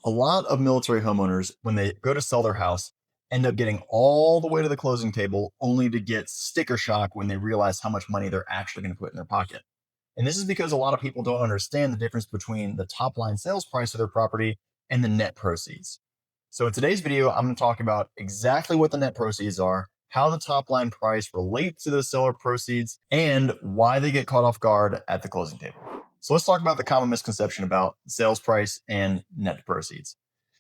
A lot of military homeowners, when they go to sell their house, end up getting all the way to the closing table only to get sticker shock when they realize how much money they're actually going to put in their pocket. And this is because a lot of people don't understand the difference between the top line sales price of their property and the net proceeds. So, in today's video, I'm going to talk about exactly what the net proceeds are, how the top line price relates to the seller proceeds, and why they get caught off guard at the closing table. So let's talk about the common misconception about sales price and net proceeds.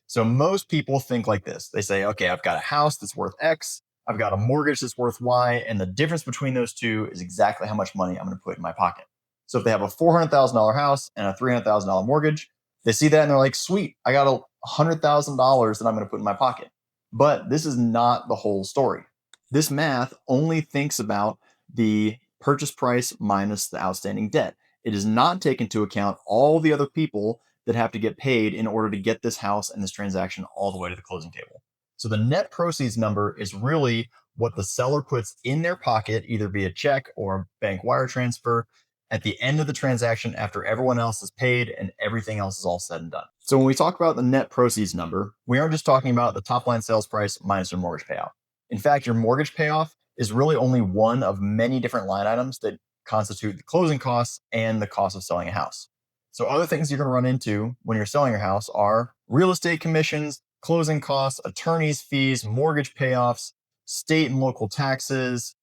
So most people think like this. They say, okay, I've got a house that's worth X, I've got a mortgage that's worth Y, and the difference between those two is exactly how much money I'm going to put in my pocket. So if they have a $400,000 house and a $300,000 mortgage, they see that and they're like, sweet, I got $100,000 that I'm going to put in my pocket. But this is not the whole story. This math only thinks about the purchase price minus the outstanding debt. It does not take into account all the other people that have to get paid in order to get this house and this transaction all the way to the closing table. So the net proceeds number is really what the seller puts in their pocket, either via check or bank wire transfer, at the end of the transaction after everyone else is paid and everything else is all said and done. So when we talk about the net proceeds number, we aren't just talking about the top line sales price minus your mortgage payout. In fact, your mortgage payoff is really only one of many different line items that constitute the closing costs and the cost of selling a house. So other things you're going to run into when you're selling your house are real estate commissions, closing costs, attorney's fees, mortgage payoffs, state and local taxes,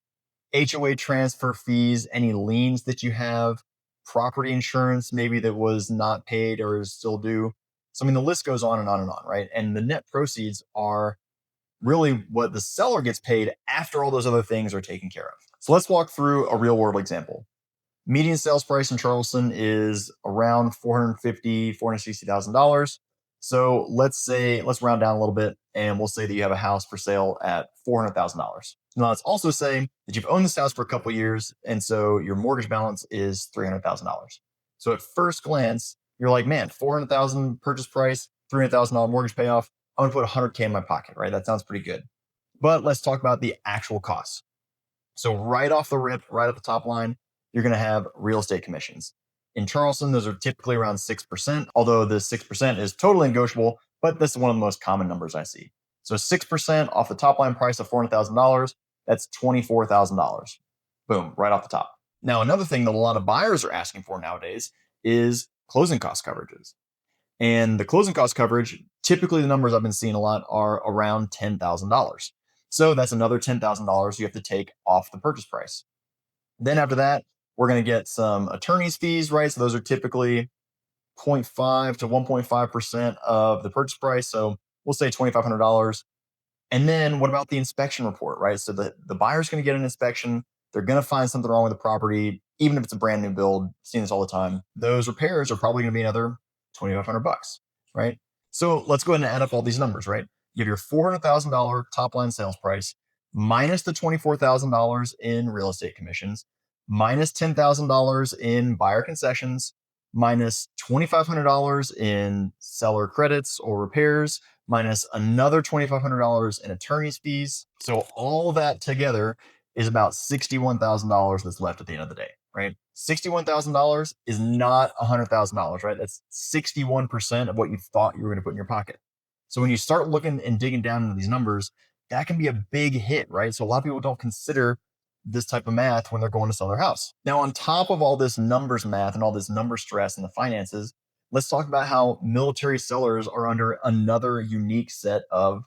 HOA transfer fees, any liens that you have, property insurance maybe that was not paid or is still due. So I mean the list goes on and on and on, right? And the net proceeds are really what the seller gets paid after all those other things are taken care of. So let's walk through a real world example. Median sales price in Charleston is around $450,000, $460,000. So let's round down a little bit and we'll say that you have a house for sale at $400,000. Now let's also say that you've owned this house for a couple of years and so your mortgage balance is $300,000. So at first glance, you're like, man, 400,000 purchase price, $300,000 mortgage payoff. I'm going to put 100K in my pocket, right? That sounds pretty good. But let's talk about the actual costs. So right off the rip, right at the top line, you're going to have real estate commissions. In Charleston, those are typically around 6%, although the 6% is totally negotiable, but this is one of the most common numbers I see. So 6% off the top line price of $400,000, that's $24,000. Boom, right off the top. Now, another thing that a lot of buyers are asking for nowadays is closing cost coverages. And the closing cost coverage, typically the numbers I've been seeing a lot are around $10,000. So that's another $10,000 you have to take off the purchase price. Then after that, we're going to get some attorney's fees, right? So those are typically 0.5 to 1.5% of the purchase price. So we'll say $2,500. And then what about the inspection report, right? So the buyer's going to get an inspection. They're going to find something wrong with the property, even if it's a brand new build. Seen this all the time. Those repairs are probably going to be another $2,500, right? So let's go ahead and add up all these numbers, right? You have your $400,000 top line sales price minus the $24,000 in real estate commissions, minus $10,000 in buyer concessions, minus $2,500 in seller credits or repairs, minus another $2,500 in attorney's fees. So all that together is about $61,000 that's left at the end of the day, right? $61,000 is not $100,000, right? That's 61% of what you thought you were going to put in your pocket. So when you start looking and digging down into these numbers, that can be a big hit, right? So a lot of people don't consider this type of math when they're going to sell their house. Now, on top of all this numbers math and all this number stress and the finances, let's talk about how military sellers are under another unique set of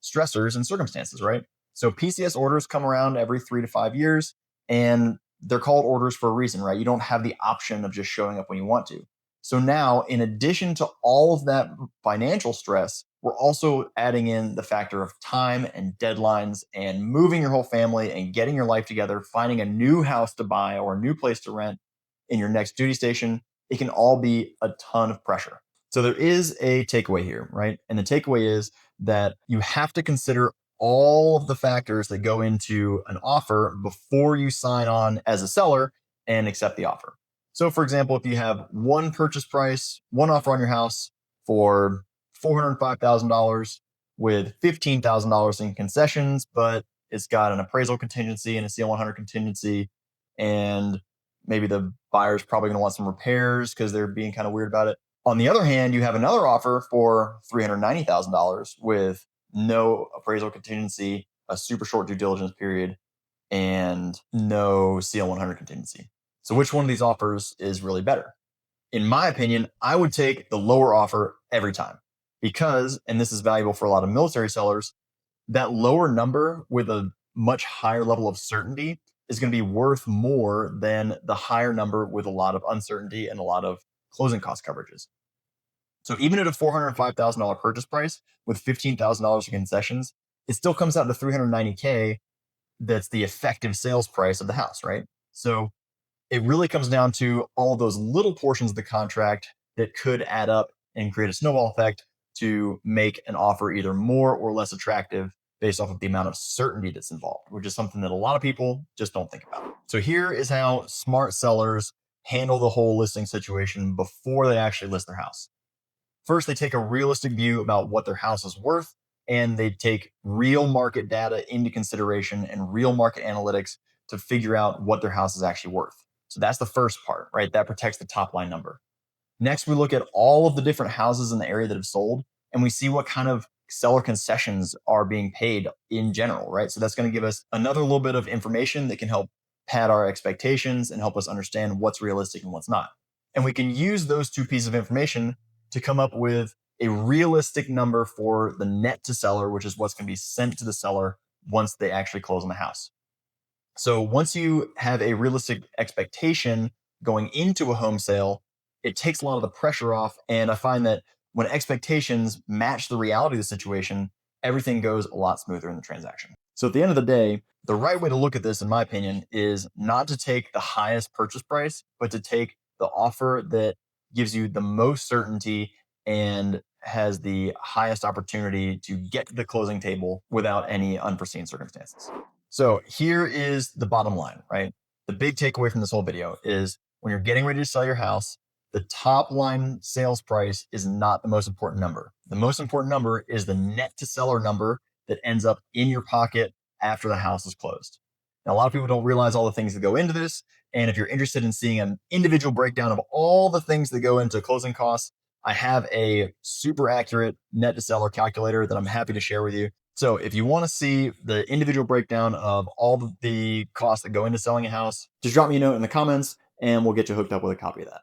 stressors and circumstances, right? So PCS orders come around every 3 to 5 years, and they're called orders for a reason, right? You don't have the option of just showing up when you want to. So now, in addition to all of that financial stress, we're also adding in the factor of time and deadlines and moving your whole family and getting your life together, finding a new house to buy or a new place to rent in your next duty station. It can all be a ton of pressure. So there is a takeaway here, right? And the takeaway is that you have to consider all of the factors that go into an offer before you sign on as a seller and accept the offer. So for example, if you have one purchase price, one offer on your house for $405,000 with $15,000 in concessions, but it's got an appraisal contingency and a CL 100 contingency, and maybe the buyer's probably going to want some repairs because they're being kind of weird about it. On the other hand, you have another offer for $390,000 with no appraisal contingency, a super short due diligence period, and no CL 100 contingency. So, which one of these offers is really better? In my opinion, I would take the lower offer every time because, and this is valuable for a lot of military sellers, that lower number with a much higher level of certainty is going to be worth more than the higher number with a lot of uncertainty and a lot of closing cost coverages. So even at a $405,000 purchase price with $15,000 in concessions, it still comes out to 390K. That's the effective sales price of the house, right? So it really comes down to all those little portions of the contract that could add up and create a snowball effect to make an offer either more or less attractive based off of the amount of certainty that's involved, which is something that a lot of people just don't think about. So here is how smart sellers handle the whole listing situation before they actually list their house. First, they take a realistic view about what their house is worth, and they take real market data into consideration and real market analytics to figure out what their house is actually worth. So that's the first part, right? That protects the top line number. Next, we look at all of the different houses in the area that have sold, and we see what kind of seller concessions are being paid in general, right? So that's going to give us another little bit of information that can help pad our expectations and help us understand what's realistic and what's not. And we can use those two pieces of information to come up with a realistic number for the net to seller, which is what's going to be sent to the seller once they actually close on the house. So once you have a realistic expectation going into a home sale, it takes a lot of the pressure off. And I find that when expectations match the reality of the situation, everything goes a lot smoother in the transaction. So at the end of the day, the right way to look at this, in my opinion, is not to take the highest purchase price, but to take the offer that gives you the most certainty and has the highest opportunity to get to the closing table without any unforeseen circumstances. So here is the bottom line, right? The big takeaway from this whole video is when you're getting ready to sell your house, the top line sales price is not the most important number. The most important number is the net to seller number that ends up in your pocket after the house is closed. Now, a lot of people don't realize all the things that go into this. And if you're interested in seeing an individual breakdown of all the things that go into closing costs, I have a super accurate net to seller calculator that I'm happy to share with you. So if you want to see the individual breakdown of all the costs that go into selling a house, just drop me a note in the comments and we'll get you hooked up with a copy of that.